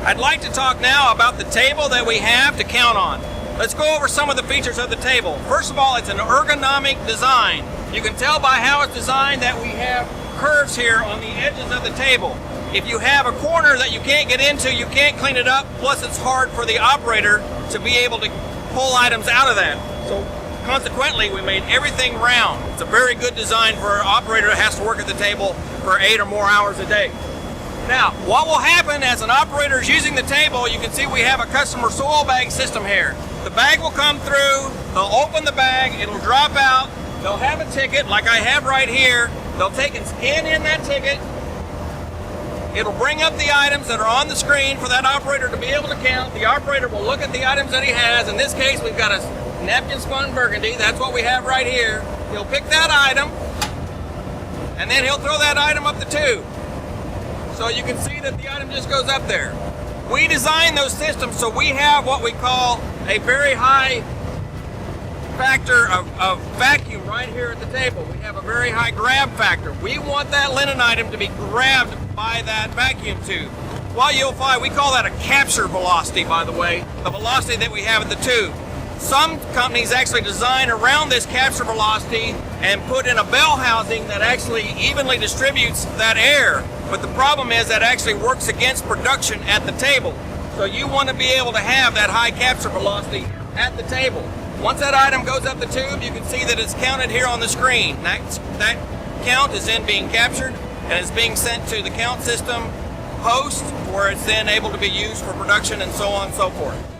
I'd like to talk now about the table that we have to count on. Let's go over some of the features of the table. First of all, it's an ergonomic design. You can tell by how it's designed that we have curves here on the edges of the table. If you have a corner that you can't get into, you can't clean it up, plus it's hard for the operator to be able to pull items out of that. So consequently, we made everything round. It's a very good design for an operator that has to work at the table for 8 or more hours a day. Now, what will happen as an operator is using the table, you can see we have a customer soil bag system here. The bag will come through, they'll open the bag, it'll drop out, they'll have a ticket like I have right here, they'll take and scan in that ticket, it'll bring up the items that are on the screen for that operator to be able to count. The operator will look at the items that he has. In this case, we've got a napkin spun burgundy, that's what we have right here. He'll pick that item, and then he'll throw that item up the tube. So you can see that the item just goes up there. We designed those systems so we have what we call a very high factor of vacuum right here at the table. We have a very high grab factor. We want that linen item to be grabbed by that vacuum tube. Well, you'll find we call that a capture velocity, by the way, the velocity that we have at the tube. Some companies actually design around this capture velocity and put in a bell housing that actually evenly distributes that air. But the problem is that actually works against production at the table. So you want to be able to have that high capture velocity at the table. Once that item goes up the tube, you can see that it's counted here on the screen. That count is then being captured and it's being sent to the count system post, where it's then able to be used for production and so on and so forth.